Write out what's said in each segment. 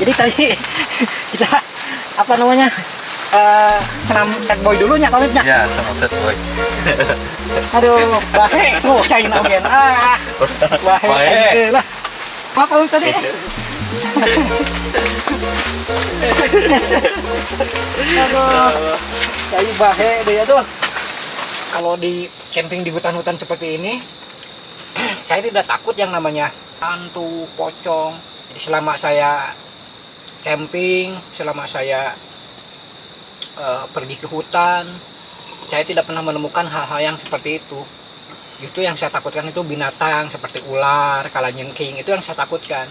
Jadi tadi kita apa namanya senam set boy dulunya komitnya. Ya, sama set boy. Aduh, bahe, China ogen. Bahe lah. Apa lu tadi? Aduh, saya bahe deh aduh. Kalau di camping di hutan-hutan seperti ini, saya tidak takut yang namanya hantu, pocong. Jadi selama saya camping, selama saya pergi ke hutan, saya tidak pernah menemukan hal-hal yang seperti itu. Justru yang saya takutkan itu binatang seperti ular, kalajengking, itu yang saya takutkan.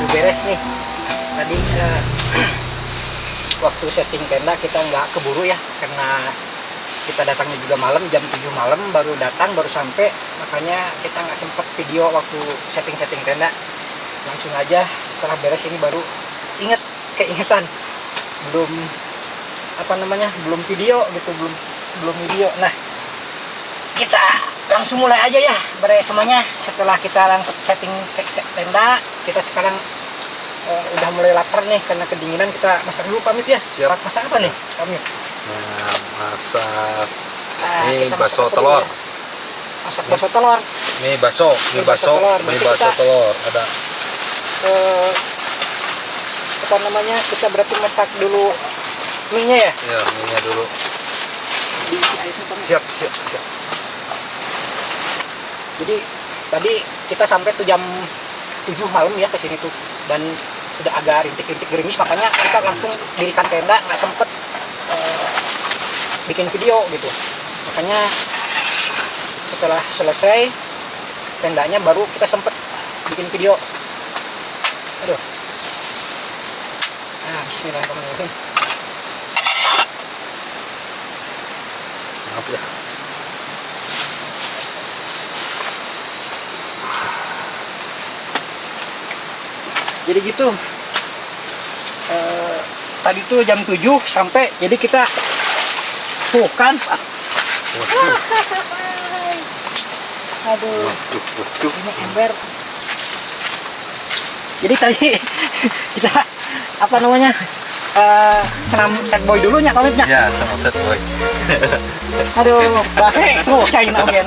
Beres nih tadi waktu setting tenda kita nggak keburu ya, karena kita datangnya juga malam, jam 7 malam baru datang, baru sampai, makanya kita nggak sempet video waktu setting tenda. Langsung aja setelah beres ini baru keingetan belum belum video gitu, belum video. Nah, kita langsung mulai aja ya beres semuanya. Setelah kita langsung setting tenda, kita sekarang udah mulai lapar nih karena kedinginan. Kita masak dulu pamit ya. Siap. Masak apa nih pamit? Nah, masak ini bakso telur. Masak bakso telur. Mie bakso telur. Ada apa namanya? Kita berarti masak dulu mie-nya ya? Ya, mie-nya dulu. Siap. Jadi tadi kita sampai tuh jam 7 malam ya ke sini tuh, dan sudah agak rintik-rintik gerimis, makanya kita langsung dirikan tenda, nggak sempet bikin video gitu. Makanya setelah selesai tendanya baru kita sempet bikin video. Aduh. Nah, bismillahirrahmanirrahim. Maaf ya. Jadi gitu, tadi tuh jam 7 sampai, jadi kita tuh kan, aduh, ini ember. Jadi tadi kita apa namanya senam set boy dulunya komitnya. Ya, sama set boy. Aduh, bahe, China ogen.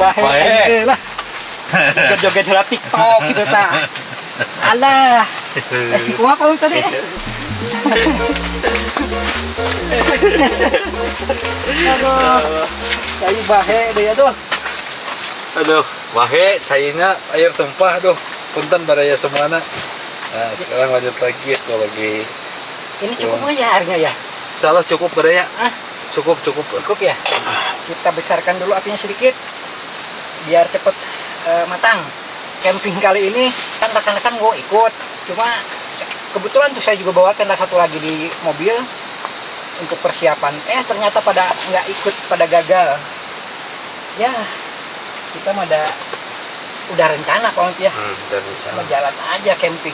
Bahe lah. Joget-joget di TikTok gitu ta. Alah, apa lu tadi? Aduh, saya bahe deh aduh. Aduh, wahe cairnya air tumpah, aduh. Punten baraya semuanya. Nah, sekarang lanjut lagi tuh lagi. Ini cukup nggak ya airnya ya? Insyaallah cukup baraya. Cukup. Cukup ya. Kita besarkan dulu apinya sedikit biar cepet matang. Camping kali ini kan rekan-rekan gue ikut, cuma kebetulan tuh saya juga bawa tenda satu lagi di mobil untuk persiapan. Ternyata pada nggak ikut, pada gagal. Ya, kita mah udah rencana kalau ya. Udah rencana. Jalan aja camping.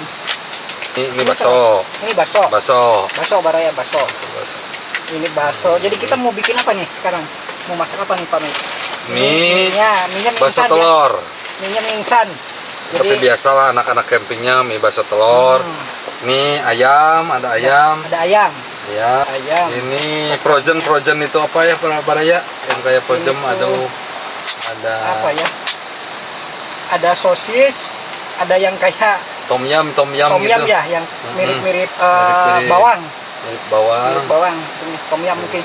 Ini bakso. Ini bakso. Bakso baraya bakso. Ini bakso. Jadi kita mau bikin apa nih sekarang? Mau masak apa nih Pak? Mie-nya bakso instan, telur. Ya? Mie-nya mie instan. Seperti biasalah anak-anak campingnya mie bakso telur. Ini ayam, ada ayam. Ada ayam. Ayam. Ini frozen itu apa ya baraya? Yang kayak frozen ada apa ya? Ada sosis, ada yang kayak tom yum gitu. Ya, yang mirip-mirip bawang. Mirip bawang. Ini tom yum mungkin.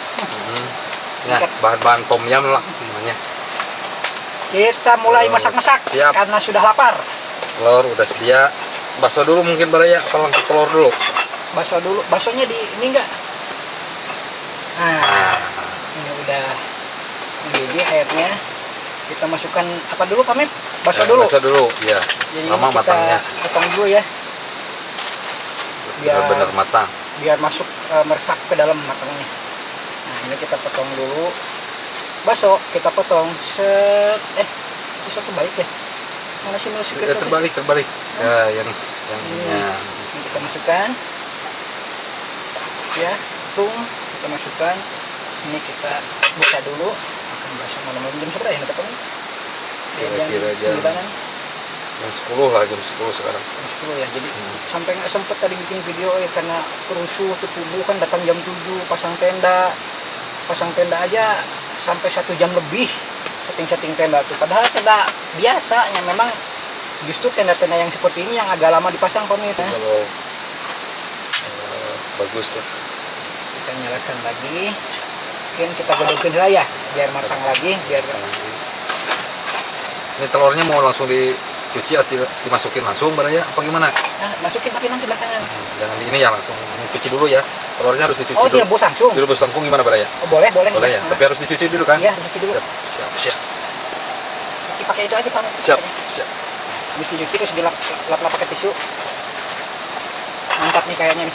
Ya, bahan-bahan tom yum lah semuanya. Kita mulai masak-masak karena sudah lapar. Telur udah sedia. Bakso dulu mungkin baraya, apa langsung telur dulu? Bakso dulu. Baksonya di ini enggak? Nah, ini udah mendidih airnya. Kita masukkan apa dulu Pak Mep? Bakso dulu. Bakso dulu, ya. Jadi Lama ini matangnya. kita potong dulu ya. Biar Benar-benar matang. biar masuk meresap ke dalam matangnya. Nah, ini kita potong dulu. Bakso kita potong set bisa terbalik ya. Mana sih musik Ya, terbalik. Ya, yang ya. Ini kita masukkan. Ya, tung kita masukkan. Ini kita buka dulu. Makan bakso malam-malam jam berapa ya? Jam Kira-kira jam 9-an. Jam 10 lah, jam 10 sekarang. Jam 10 ya. Jadi sampai nggak sempet tadi bikin video ya karena kerusuh tubuh kan datang jam 7 pasang tenda aja sampai 1 jam lebih setting tenda tuh. Padahal tenda biasanya memang justru tenda-tenda yang seperti ini yang agak lama dipasang pemirsa. Kalau bagus lah. Kita nyalakan lagi. Mungkin kita godokin lah ya biar matang lagi biar. Ini telurnya mau langsung dicuci atau dimasukin langsung baraya apa gimana? Nah, masukin tapi nanti belakangan. Jangan ini ya langsung cuci dulu ya. Telurnya harus dicuci Oh, dulu. direbus langsung. Direbus langsung gimana baraya? Oh, boleh Boleh ya, Nah, tapi harus dicuci dulu kan? iya, dicuci dulu. Siap. Cuci pakai itu aja, Pak. Siap. Mesti cuci terus dilap pakai tisu. Mantap nih kayaknya nih.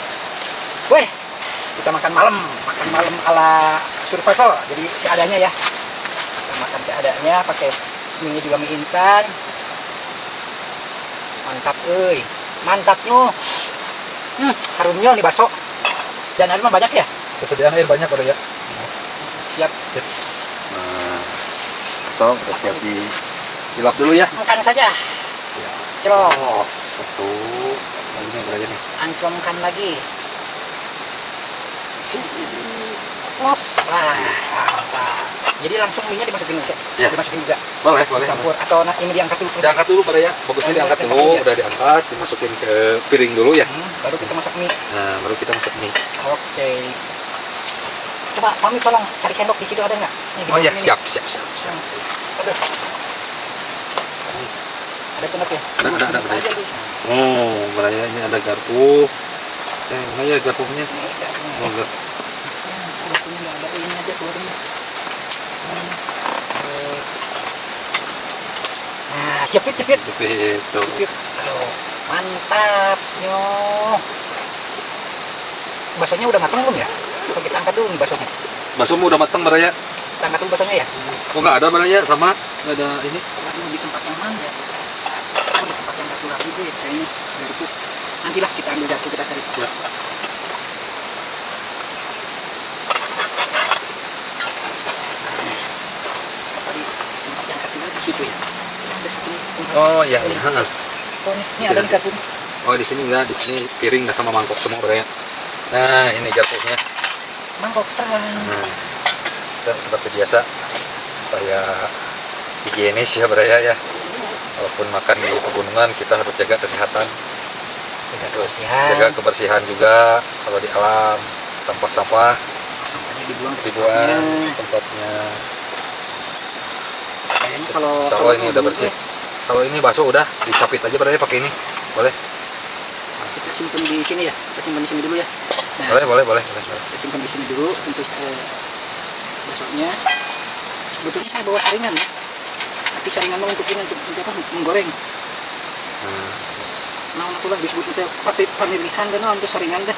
Weh, kita makan malam ala survival. Jadi seadanya ya. Kita makan seadanya pakai mie juga mie instan. Mantap, mantapnya. Harumnya nih bakso. Dan air mah banyak ya? Kesediaan air banyak baraya. Siap. Nah, so udah siap dilap dulu ya. Makan saja. Ya. Celok. Oh, satu. Ini berapa nih? Ancamkan lagi. Wah, mantap. Jadi langsung minyak dimasukin juga. Ya. Dimasukin juga. Boleh. Campur atau ini diangkat dulu. Diangkat dulu baraya. Bagusnya Oh, diangkat diangkat dulu, dulu ya. udah diangkat, dimasukin ke piring dulu ya. Baru kita masak mie. Nah, baru kita masak mie. Oke. Coba Mami tolong cari sendok di situ ada nggak? Nih, Oh ya, dimasukin siap. ini. Aduh. Ada sendok ya? Ada. Aja dulu. Oh, baraya ini ada garpu. Mana ya garpunya? Ini garpunya. Oh, garpu. Garpunya nggak ada, ini aja keluarin. Nah, cepet. Itu. Aduh, mantap nyoh. Baksonya udah matang belum ya? Atau kita angkat dulu nih baksonya? Baksomu udah matang baraya? Kita angkat dulu baksonya ya? Oh, nggak ada baraya sama? Nggak ada ini? Aduh, di tempat yang mana ya? Oh, di tempat yang satu lagi tuh ya kayaknya. Garpu. Nantilah kita ambil garpu kita cari. Ya. Tadi tempat yang satu lagi situ ya? Ada sini. Oh ya. Oh, ini ada nih garpu. Oh, di sini enggak, di sini piring sama mangkok semua baraya. Nah, ini garpunya. Mangkok terang. Nah, kita seperti biasa supaya higienis ya baraya ya. Walaupun makan di pegunungan kita harus jaga kesehatan. Terus jaga kebersihan juga kalau di alam, sampah-sampah Sampahnya dibuang. dibuang tempatnya. Kayaknya kalau Insya Allah ini udah bersih. Kalau ini bakso udah dicapit aja baraya pakai ini. Boleh? Kita simpan di sini ya. Kita simpan di sini dulu ya. Nah, Boleh. kita simpan di sini dulu untuk baksonya. Sebetulnya saya bawa saringan ya. Tapi saringan mau untuk ini untuk apa? Menggoreng. Nah, aku lah disebut itu pamirisan dan untuk saringan dah.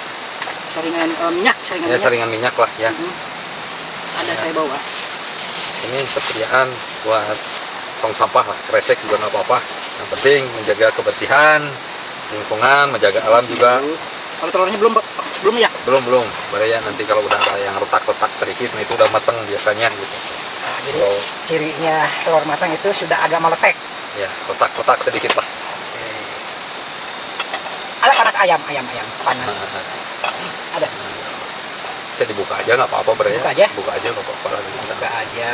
Saringan minyak, Ya minyak. saringan minyak lah ya. Ada saya bawa. Ini persediaan buat tong sampah lah, kresek juga nggak apa-apa. Yang penting menjaga kebersihan lingkungan, menjaga alam juga. Kalau telurnya belum ya? Belum baraya nanti kalau udah ada yang retak-retak sedikit, nah itu udah mateng biasanya gitu. Nah, jadi Kalau cirinya telur matang itu sudah agak meletek. ya retak-retak sedikit lah. Ada panas ayam panas. Nah, Ada. bisa dibuka aja nggak apa-apa baraya. Buka aja? nggak apa-apa lagi. Buka aja.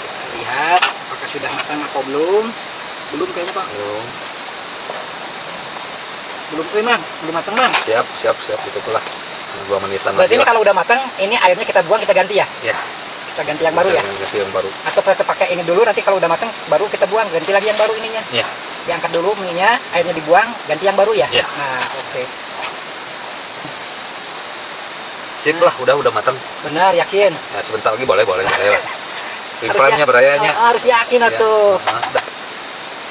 Kita lihat apakah sudah matang atau belum. Belum kayaknya Pak. Belum matang Bang. Siap itu lah. 2 menitan Berarti lagi ini lah. kalau udah matang, ini airnya kita buang, kita ganti ya? Ya, Kita ganti yang baru ya? ganti yang baru. Atau kita pakai ini dulu, nanti kalau udah matang, baru kita buang, ganti lagi yang baru ininya. Ya, Diangkat dulu minyak, airnya dibuang, ganti yang baru ya? Iya. Nah, oke. sip lah, udah matang. Benar, yakin? Nah, sebentar lagi boleh lah. Implannya berayanya. Harus yakin Ya. atuh.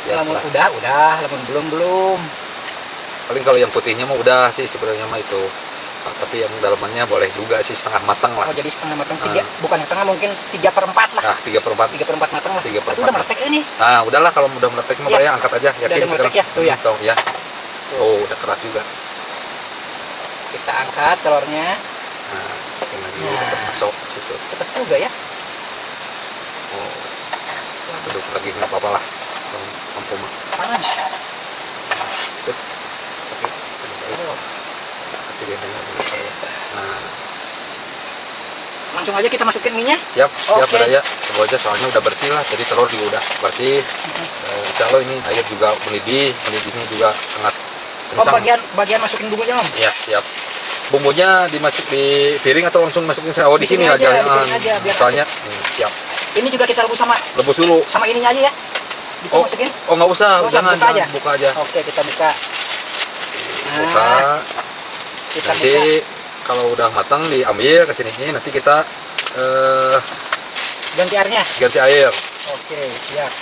Siap Lamun lah. udah, lamun belum. Paling kalau yang putihnya mah udah sih sebenarnya mah itu. Tapi yang dalamannya boleh juga sih setengah matang lah. Oh, jadi setengah matang Ah. bukan setengah, mungkin 3/4 lah. Nah, 3/4. 3/4 matang lah. 3/4 Itu udah meletek ini. Nah, udahlah kalau udah meletek mah Iya. Baraya angkat aja. Udah Yakin ada sekarang. meletek ya? Tuh ya. Tuh ya. Oh, udah keras juga. Kita angkat telurnya. Nah, ini lagi Nah. tetap masuk ke situ. Cepet juga ya. Oh, duduk lagi nggak apa-apa lah. Mampu mah. Panas. Sakit. Oh. Kasih gendengnya dulu, Baraya. Nah, Langsung aja kita masukin minyak. siap Oke. Baraya. Semoga aja soalnya udah bersih lah. Jadi telur juga udah bersih. Insya Allah ini air juga mendidihnya juga sangat Oh, kencang. bagian masukin bumbunya, Om. Ya, siap. Bumbunya dimasuk di piring atau langsung masukin oh di Di sini sini aja. aja, di sini aja, biar Soalnya siap. Ini juga kita rebus sama Rebus dulu. ininya aja ya. Kita Oh, masukin. oh nggak usah, Nggak usah, jangan, buka aja. buka aja. Oke, kita buka. Buka. Kita Nanti buka. kalau udah matang diambil ke sini. Nanti kita Ganti airnya. ganti air. Oke, siap.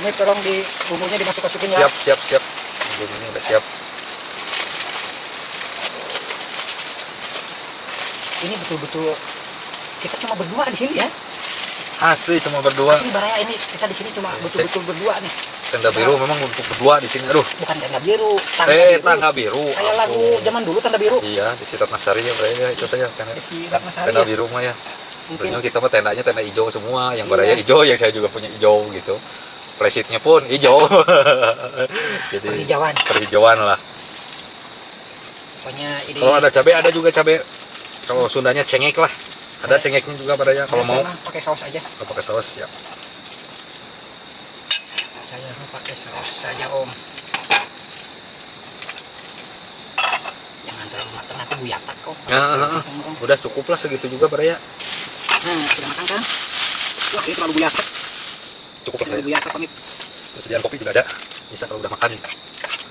Om, tolong di bumbunya dimasukin ya. Siap. Bumbunya udah siap. Ini betul-betul kita cuma berdua di sini ya. Asli cuma berdua. Asli Baraya ini kita di sini cuma betul-betul berdua nih. Tenda biru memang untuk berdua di sini. Aduh. Bukan tenda biru, Tangga biru. Kayak lagu zaman dulu tenda biru. Iya, di Sitat Nasari ya, Baraya itu teh tenda. Di Ratnasari Tenda ya. biru mah ya. Mungkin Tentunya kita mah tendanya tenda hijau semua, yang Iya. Baraya hijau, yang saya juga punya hijau gitu. Flysheetnya pun hijau. Jadi perhijauan. perhijauan lah. Pokoknya ini Kalau ada cabai ada juga cabai. Kalau Sundanya cengek lah. Ada cengeknya juga Baraya kalau mau. saya mah pakai saus aja. Kalau pakai saus ya. Saya mau pakai saus saja, Om. Jangan terlalu matang, nanti buyatak kok. Udah cukup lah segitu juga Baraya. Nah, sudah makan kan? Wah, ini terlalu buyatak. Cukup lah Terlalu Baraya. buyatak, Om. Persediaan kopi juga ada. Bisa kalau udah makan.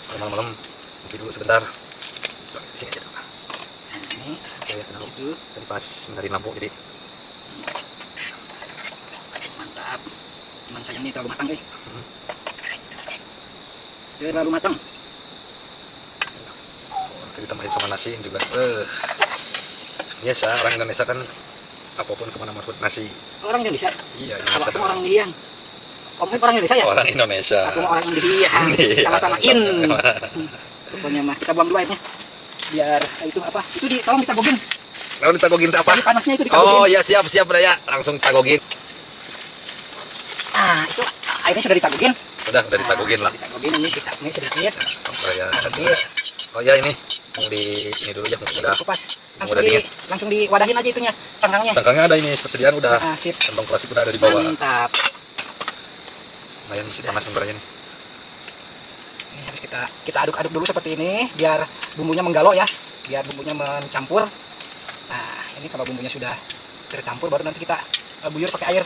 Kalau malam-malam ngopi dulu sebentar. Di sini aja. Ini Oke, ya, tenang. itu Tadi pas menarik lampu jadi mantap. Cuman sayang ini terlalu matang, terlalu matang. nanti ditambahin sama nasi juga. Biasa orang Indonesia kan apapun kemana-mana nasi. Orang Indonesia. Iya, Kalau Indonesia. aku orang Indian. Om ini orang Indonesia ya? Orang Indonesia. Aku mau orang Indian. Iya, Sama-samain. sama-sama. Pokoknya mah kita buang dulu airnya. Biar itu apa? Itu tolong ditagogin. Lalu ditagogin itu apa? Jadi panasnya itu ditagogin. Oh ya siap Raya, langsung tagogin. Ah, itu airnya sudah ditagogin. Udah ditagogin lah. Ditagogin ini bisa ini sedikit. Raya. Ambil. Oh ya ini di ini dulu ya mungkin udah. Kupas. Udah dingin. Langsung diwadahin aja itunya, cangkangnya. Cangkangnya ada ini persediaan udah. Ah, sip. Kantong plastik udah ada di bawah. Mantap. Lumayan masih panas sebenarnya nih. Ini harus kita aduk-aduk dulu seperti ini biar bumbunya menggalo ya, biar bumbunya mencampur. Nah, ini kalau bumbunya sudah tercampur baru nanti kita buyur pakai air.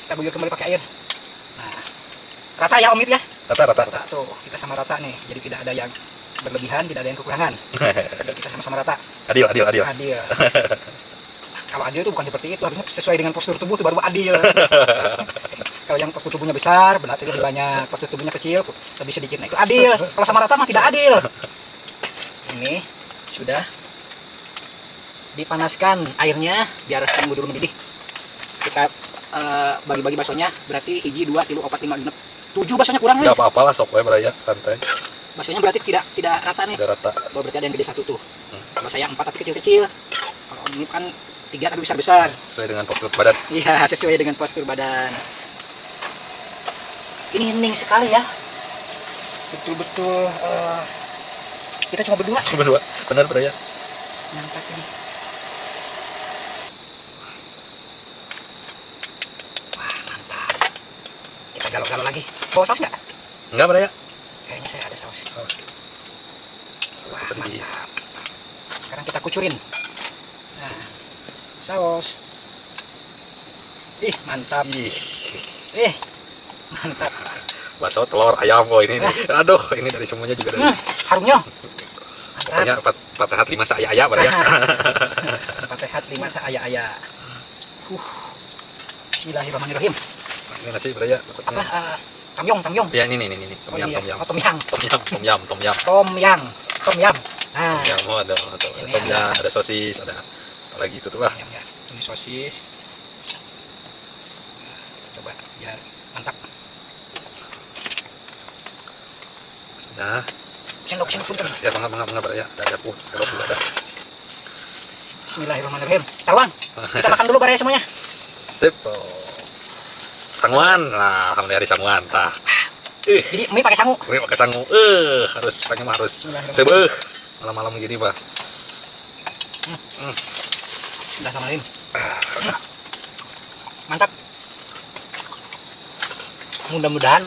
Kita buyur kembali pakai air. Nah, rata ya Om Ip ya. Rata. Rata tuh, kita sama rata nih. Jadi tidak ada yang berlebihan, tidak ada yang kekurangan. Jadi kita sama-sama rata. Adil. Adil. Kalau adil itu bukan seperti itu, harusnya sesuai dengan postur tubuh itu baru adil. Kalau yang postur tubuhnya besar, berarti lebih banyak. Postur tubuhnya kecil, lebih sedikit. Nah, itu adil. Kalau sama rata mah tidak adil. Ini sudah dipanaskan airnya biar tunggu dulu mendidih. Kita bagi-bagi baksonya, berarti 1, 2, 3, 4, 5, 6, 7 baksonya kurang nih. Gak apa-apa lah sok we Raya, santai. Baksonya berarti tidak rata nih. Udah rata. Oh, berarti ada yang gede 1 tuh. Kalau saya 4 tapi kecil-kecil. Kalau ini kan 3 tapi besar-besar. Sesuai dengan postur badan. Iya, sesuai dengan postur badan. Ini hening sekali ya. Betul-betul kita cuma berdua. Cuma dua. Benar Raya. Mantap ini. Wah, mantap. Kita galau-galau lagi. Bawa saus nggak? Enggak Raya. Kayaknya saya ada saus. Saus. Wah, Seperti mantap. Sekarang kita kucurin. Nah, saus. Ih, mantap. Ih, Mantap. bakso telur ayam kok ini. Aduh, ini dari semuanya juga dari. Harumnya. Pokoknya 4 sehat 5 saya Raya. 4 sehat 5 seaya-aya. Bismillahirrahmanirrahim. Ini nasi beraya dapatnya. Apa? Tomyong. Ya ini tom yam, iya. tom yam. Oh, tomyang. Tom yam. Tomyang. Nah, Ya, oh, ada Ini tomnya, ada. ada sosis, ada apa lagi itu tuh lah. ya. Ini sosis. Coba biar mantap. Nah, Sendok punten. ya mangga beraya. Ada sendok juga ada. Bismillahirrahmanirrahim. Taruhan. Kita makan dulu baraya semuanya. Sip. Oh. Sanguan. Nah, alhamdulillah hari sanguan. Tah. Jadi mie pakai sangu. Gue pakai sangu. Harus pakai mah harus sebeuh. Malam-malam gini, Pak. Bismillahirrahmanirrahim. Mantap. Mudah-mudahan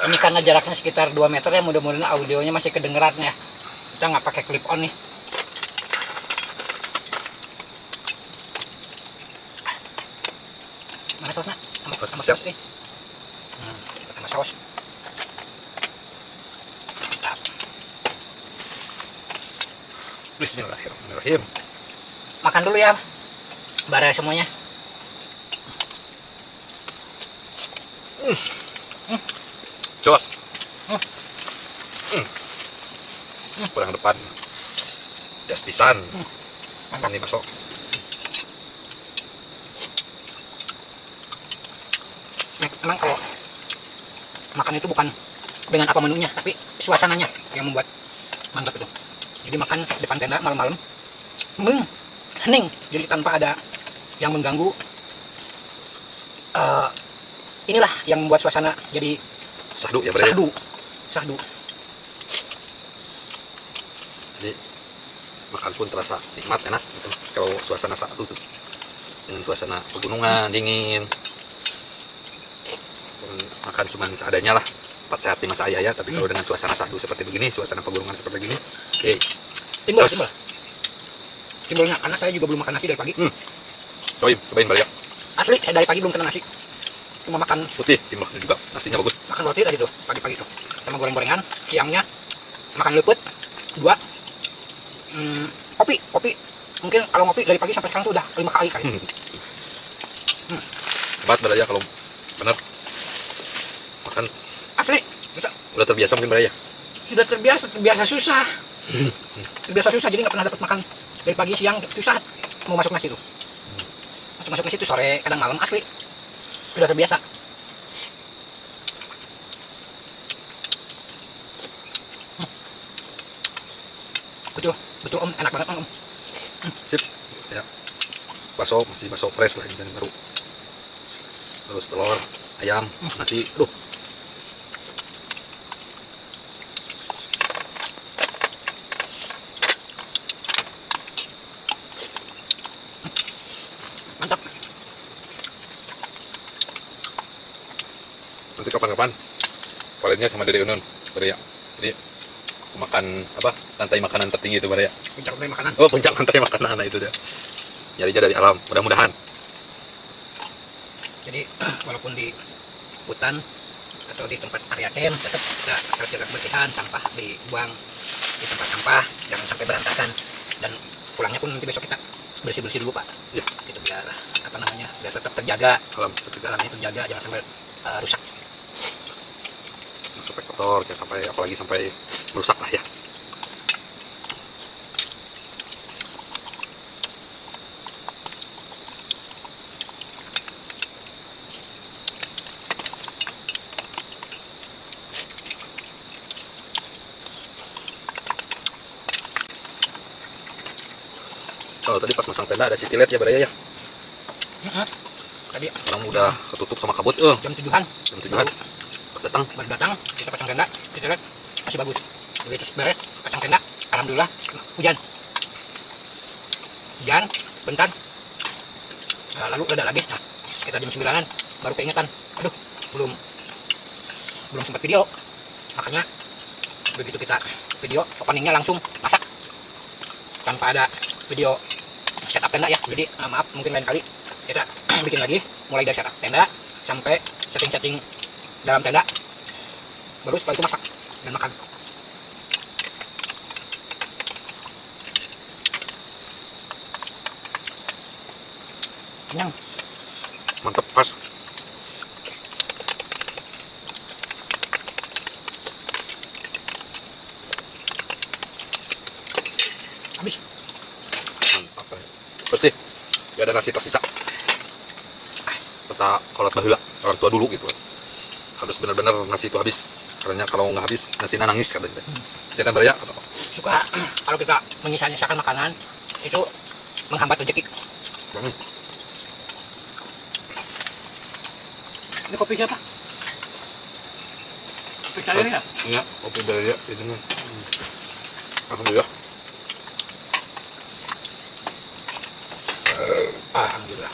ini karena jaraknya sekitar 2 meter ya, mudah-mudahan audionya masih kedengeran ya. Kita nggak pakai clip on nih. Mana sausnya? Sama Siap. saus nih. Sama saus. Mantap. Bismillahirrahmanirrahim. Makan dulu ya, bara semuanya. Jos. Kurang depan. Jas pisan. Makan nih masuk. Emang kalau makan itu bukan dengan apa menunya, tapi suasananya yang membuat mantap itu. Jadi makan depan tenda malam-malam, hening, jadi tanpa ada yang mengganggu. Inilah yang membuat suasana jadi Sahdu ya beraya. sahdu. Jadi makan pun terasa nikmat, enak gitu. Kalau suasana sahdu tuh dengan suasana pegunungan dingin. Makan cuma seadanya lah, 4 sehat 5 saya ya. Tapi kalau dengan suasana sahdu seperti begini, suasana pegunungan seperti begini, timbulnya, karena saya juga belum makan nasi dari pagi. Cobain balik. Asli saya dari pagi belum kena nasi, cuma makan Putih timbul juga, nasinya bagus. makan roti tadi tuh pagi-pagi tuh, sama goreng-gorengan. Siangnya makan lepet 2, kopi mungkin kalau ngopi dari pagi sampai sekarang tuh udah 5 kali kali. Hebat beraya kalau bener makan. Asli kita Udah terbiasa mungkin beraya. sudah terbiasa susah. Jadi nggak pernah dapat makan dari pagi siang susah mau masuk nasi tuh. Masuk nasi tuh sore kadang malam, asli sudah terbiasa. Betul om, enak banget om. Sip ya, masih bakso fresh lah ini baru. Terus telur ayam nasi, aduh. Mantap. Nanti kapan-kapan paletnya sama Dede Unun beraya. Jadi makan apa, lantai makanan tertinggi itu beraya. Puncak dari makanan. Oh, puncak lantai makanan, nah itu dia. Nyarinya dari alam, mudah-mudahan. Jadi walaupun di hutan atau di tempat area camp, tetap kita harus jaga kebersihan, sampah dibuang di tempat sampah, jangan sampai berantakan. Dan pulangnya pun nanti besok kita bersih-bersih dulu pak. Ya. Itu biar biar tetap terjaga, Alamnya terjaga, jangan sampai rusak. sampai kotor, jangan sampai, apalagi sampai merusak lah ya. Kalau tadi pas masang tenda ada city light ya beraya ya. Tadi Sekarang udah ketutup sama kabut. jam 7-an Jam 7-an pas datang. baru datang, kita pasang tenda, kita lihat masih bagus. Begitu beres pasang tenda, alhamdulillah hujan bentar. Nah, lalu reda lagi. Nah, sekitar jam 9-an baru keingetan, aduh belum sempat video. Makanya begitu kita video openingnya langsung masak tanpa ada video setup tenda ya. Jadi maaf, mungkin lain kali kita bikin lagi mulai dari setup tenda sampai setting dalam tenda, baru setelah itu masak dan makan. Kenyang. Mantap, pas. Habis. Mantap. Pasti gak ada nasi tersisa. Kata kolot baheula, orang tua dulu gitu. Harus benar-benar nasi itu habis. Karena kalau nggak habis nasinya nangis katanya. Jangan beraya. Suka kalau kita menyisa-nyisakan makanan itu menghambat rezeki. Ini kopi siapa? Kopi saya ya? Iya, kopi beraya itu mah. Alhamdulillah. Alhamdulillah.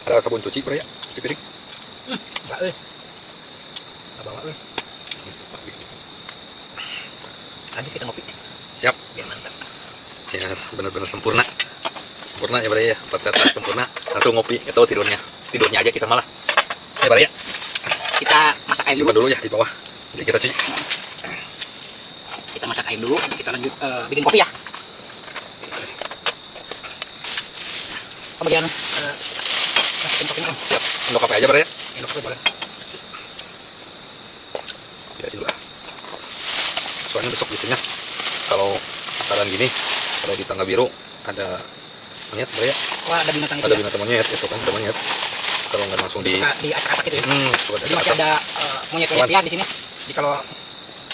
Ada sabun cuci beraya, cuci piring. Enggak Enggak bawa Lanjut kita ngopi. Siap. Biar mantap. Ya, benar-benar sempurna. Sempurna ya beraya. 4 set sempurna. Langsung ngopi. Itu tidurnya aja kita malah. Ya beraya. Kita masak air Simpan dulu. dulu ya di bawah. Jadi kita cuci. Kita masak air dulu. Kita lanjut bikin kopi ya. Kemudian masukin kopinya. Siap. Untuk apa aja beraya? Ini kopi boleh. Ya dulu ah. Soalnya besok biasanya kalau keadaan gini, kalau di tangga biru ada monyet beraya. Wah, ada binatang itu Ada ya? binatang monyet, itu kan ada monyet. Kalau nggak langsung di Suka di acak-acak gitu ya? suka Jadi masih ada monyet-monyet ya di sini. Jadi kalau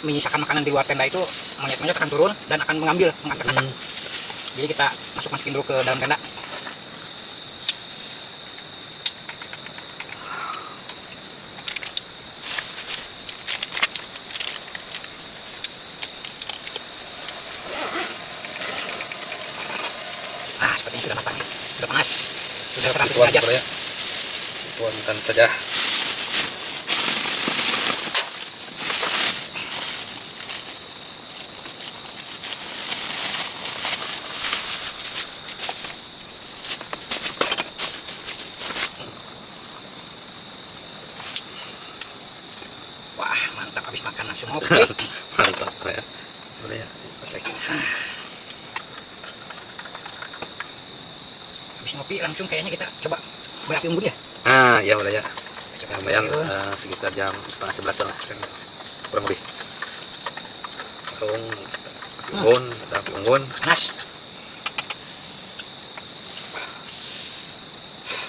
menyisakan makanan di luar tenda itu monyet-monyet akan turun dan akan mengambil, mengacak-acak. Jadi kita masukin dulu ke dalam tenda. Sepertinya sudah matang, sudah panas, sudah 100 derajat. beraya. Tuangkan saja. Wah, mantap, habis makan langsung ngopi. Mantap beraya. Beraya. Cek. Habis ngopi langsung kayaknya kita coba berapi unggun ya. Ah, ya beraya. Lumayan sekitar jam 10:30 lah sekarang. Kurang lebih. Langsung unggun, api unggun. Panas.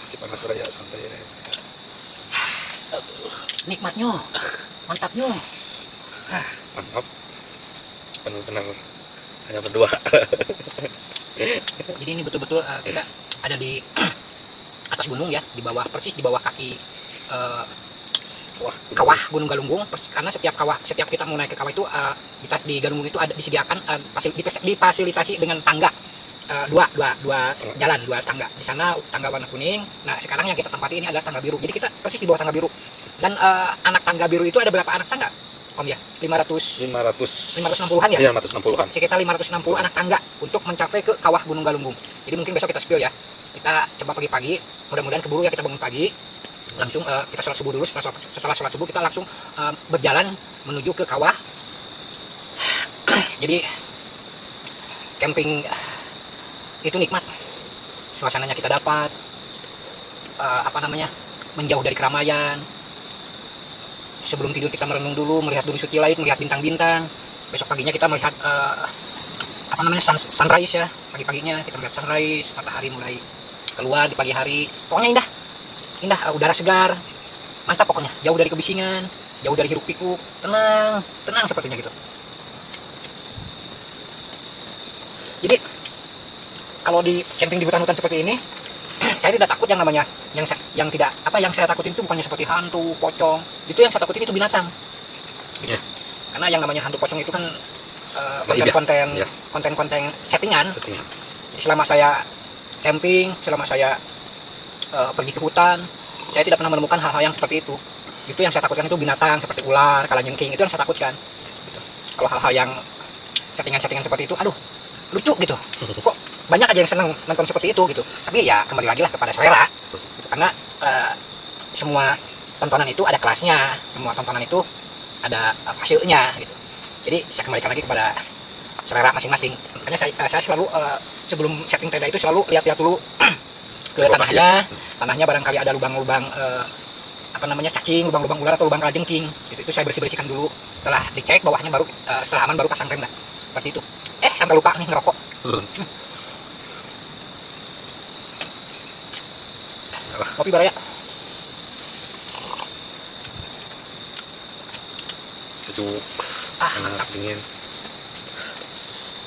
Masih panas beraya, santai ya. Nikmatnya, mantapnya. Mantap. Benar-benar hanya berdua. Jadi ini betul-betul kita ada di atas gunung ya, di bawah persis di bawah kaki Wah, kawah Gunung Galunggung. Karena setiap kita mau naik ke kawah itu di Galunggung itu ada disediakan difasilitasi dengan tangga dua jalan, dua tangga. Di sana tangga warna kuning. Nah sekarang yang kita tempati ini adalah tangga biru. Jadi kita persis di bawah tangga biru. Dan anak tangga biru itu ada berapa anak tangga, Om ya? 560-an ya? Iya, 560-an. Sekitar 560 anak tangga untuk mencapai ke kawah Gunung Galunggung. Jadi mungkin besok kita spill ya. Kita coba pagi-pagi, mudah-mudahan keburu ya, kita bangun pagi. Langsung kita sholat subuh dulu, setelah sholat subuh kita langsung berjalan menuju ke kawah. Jadi camping itu nikmat, suasananya kita dapat menjauh dari keramaian. Sebelum tidur kita merenung dulu, melihat Durisuti Laik, melihat bintang-bintang. Besok paginya kita melihat sunrise ya. Pagi-paginya kita melihat sunrise, matahari mulai keluar di pagi hari. Pokoknya indah, udara segar, mantap pokoknya. Jauh dari kebisingan, jauh dari hiruk pikuk, tenang sepertinya gitu. Jadi kalau di camping di hutan-hutan seperti ini, saya tidak takut yang namanya yang saya takutin itu bukannya seperti hantu, pocong. Itu yang saya takutin itu binatang. Gitu. Yeah. Karena yang namanya hantu, pocong itu kan Yeah. konten-konten settingan. Setting. Selama saya camping, selama saya pergi ke hutan, saya tidak pernah menemukan hal-hal yang seperti itu. Itu yang saya takutkan itu binatang seperti ular, kalajengking, itu yang saya takutkan. Gitu. Kalau hal-hal yang settingan-settingan seperti itu, aduh, lucu gitu. Kok banyak aja yang senang nonton seperti itu gitu. Tapi ya kembali lagi lah kepada selera. Gitu. Karena semua tontonan itu ada kelasnya, semua tontonan itu ada hasilnya gitu. Jadi saya kembalikan lagi kepada selera masing-masing. Makanya saya selalu sebelum setting tenda itu selalu lihat-lihat dulu ke tanahnya barangkali ada lubang-lubang cacing, lubang-lubang ular atau lubang kalajengking. Itu saya bersihkan dulu. Setelah dicek bawahnya baru setelah aman baru pasang tenda. Seperti itu. Sampai lupa nih ngerokok. Kopi Baraya. Sejuk, enak, dingin.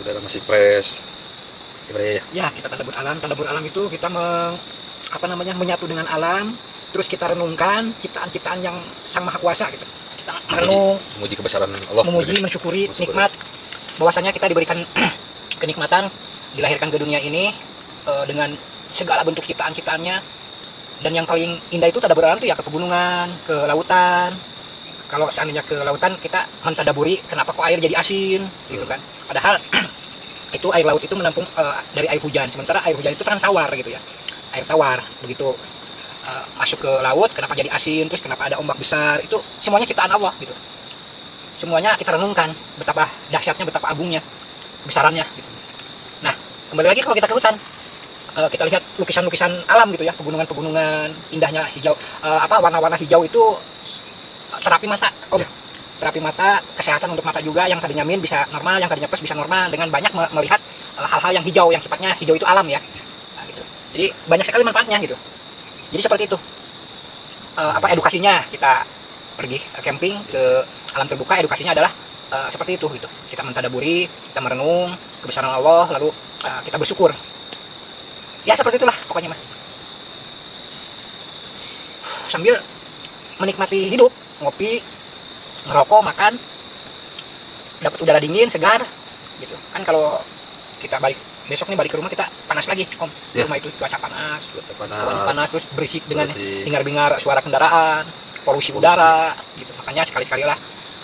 Udara masih fresh. Ya, kita tanda beralam itu kita menyatu dengan alam, terus kita renungkan ciptaan-ciptaan yang Sang Maha Kuasa gitu. Kita merenung, memuji kebesaran Allah, mensyukuri nikmat bahwasanya kita diberikan kenikmatan dilahirkan ke dunia ini dengan segala bentuk ciptaan-ciptaannya. Dan yang paling indah itu tanda beralam itu ya ke pegunungan, ke lautan. Kalau seandainya ke lautan kita mentadaburi kenapa kok air jadi asin gitu kan. Padahal itu air laut itu menampung dari air hujan, sementara air hujan itu kan tawar gitu ya, air tawar. Begitu masuk ke laut kenapa jadi asin, terus kenapa ada ombak besar, itu semuanya ciptaan Allah gitu. Semuanya kita renungkan betapa dahsyatnya, betapa agungnya, besarannya gitu. Nah, kembali lagi kalau kita ke hutan, kita lihat lukisan-lukisan alam gitu ya, pegunungan-pegunungan indahnya hijau, warna-warna hijau itu terapi mata, terapi mata, kesehatan untuk mata juga. Yang tadinya min bisa normal, yang tadinya plus bisa normal dengan banyak melihat hal-hal yang hijau, yang sifatnya hijau itu alam ya. Nah, gitu. Jadi banyak sekali manfaatnya gitu. Jadi seperti itu. Edukasinya kita pergi camping ke alam terbuka, edukasinya adalah seperti itu gitu. Kita mentadaburi, kita merenung kebesaran Allah, lalu kita bersyukur. Ya seperti itulah pokoknya mah. Sambil menikmati hidup, ngopi, ngerokok, makan, dapat udara dingin, segar, gitu. Kan kalau kita besok nih balik ke rumah kita panas lagi, Om. Di rumah itu cuaca panas, terus berisik dengan hingar-bingar suara kendaraan, polusi udara, gitu. Makanya sekali-sekali lah,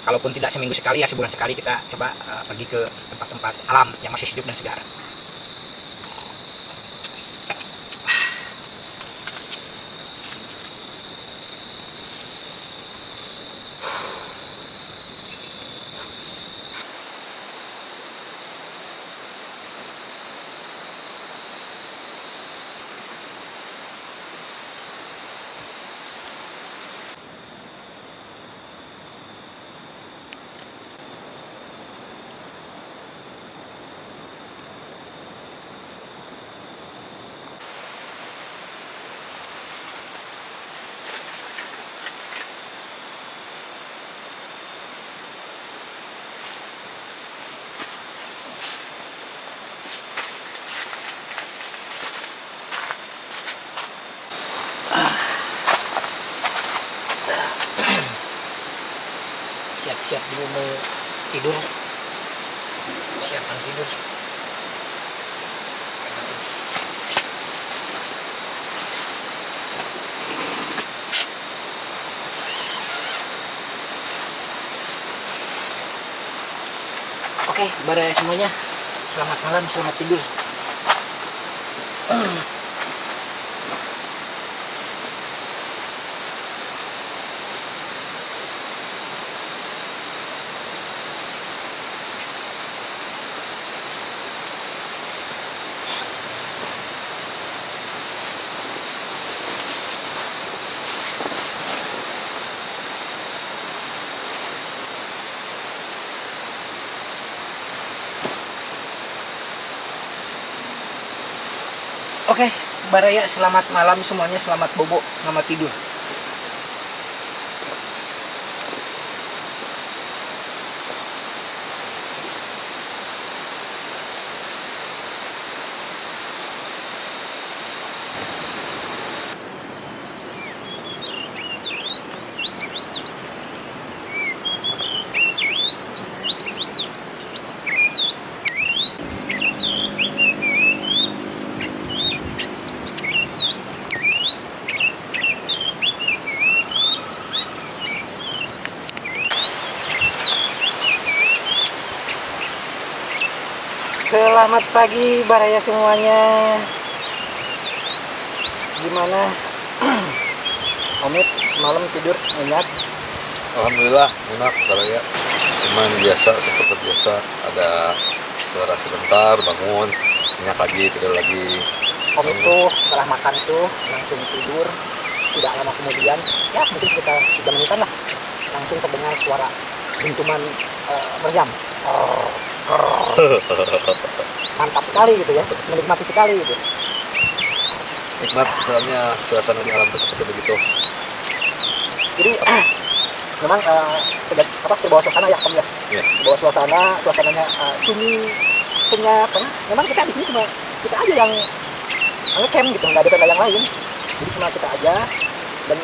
kalaupun tidak seminggu sekali ya sebulan sekali kita coba pergi ke tempat-tempat alam yang masih sejuk dan segar. Siap-siap dulu mau tidur, siapkan tidur. Oke, Baraya semuanya, selamat malam, selamat tidur. Oke, Baraya selamat malam semuanya, selamat bobo, selamat tidur. Selamat pagi Baraya semuanya. Gimana? Omit semalam tidur nyenyak? Alhamdulillah enak ya. Cuman biasa seperti biasa ada suara sebentar bangun, minyak lagi, tidur lagi. Om itu setelah makan tuh langsung tidur. Tidak lama kemudian, ya mungkin sekitar 3 menitan lah, langsung terdengar suara dentuman meriam. Mantap sekali gitu ya, menikmati sekali gitu. Nikmat soalnya suasana di alam seperti begitu. Jadi memang terbawa suasana ya Om ya. Ya. Terbawa suasananya sunyi, senyap, karena memang kita di sini cuma kita aja yang ngecamp gitu, nggak ada tenda yang lain. Jadi cuma kita aja, dan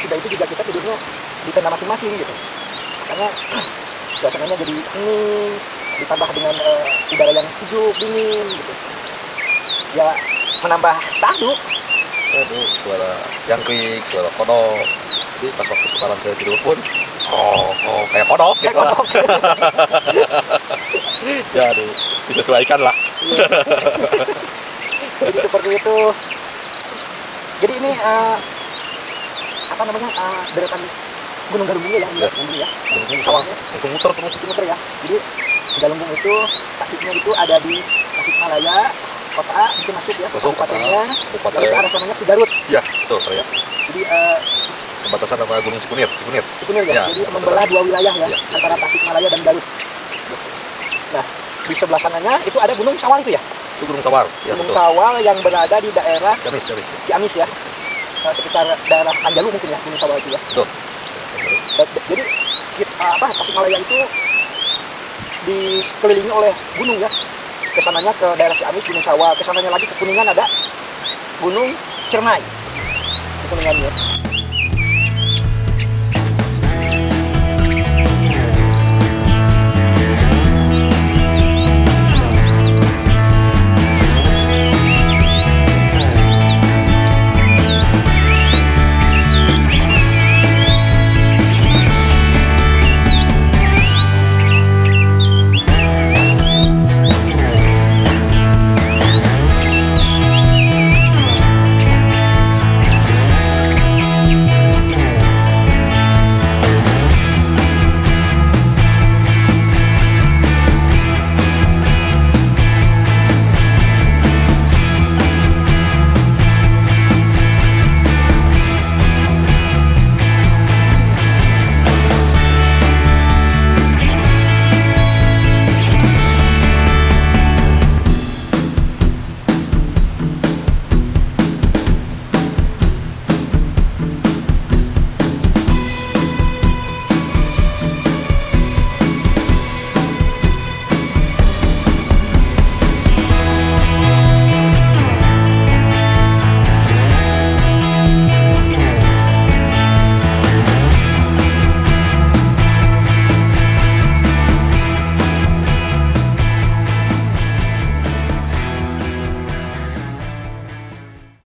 sudah itu juga kita tidurnya di tenda masing-masing gitu. Makanya suasananya jadi hening, ditambah dengan udara yang sejuk, dingin gitu. Ya menambah syahdu. Aduh, suara jangkrik, suara kodok. Jadi pas waktu sekarang saya tidur pun, kayak kodok gitu lah. Ya, aduh, disesuaikan lah. Jadi seperti itu. Jadi ini apa namanya deretan Gunung Galunggung ya, Ya. ini ya. Awalnya langsung muter terus. Muter ya. Jadi Galunggung itu tasiknya itu ada di Tasikmalaya kota, itu masuk ya, Masuk kota, kabupatennya. kabupaten. Lalu ke arah sananya ke Garut. Ya, betul ya. Jadi Perbatasan sama Gunung Sikunir. Sikunir ya. Ya, Jadi perbatasan. membelah dua wilayah ya, Ya. antara Tasikmalaya dan Garut. Nah, di sebelah sananya itu ada Gunung Sawal itu ya. Itu Gunung Sawar. Ya, Gunung betul. Sawal yang berada di daerah Ciamis. Ciamis ya. Sekitar daerah Anjalu mungkin ya, Gunung Sawal itu ya. Betul. Jadi Tasikmalaya itu dikelilingi oleh gunung ya. Kesananya ke daerah Ciamis Gunung Sawal, kesananya lagi ke Kuningan ada Gunung Ciremai. Itu Kuningannya.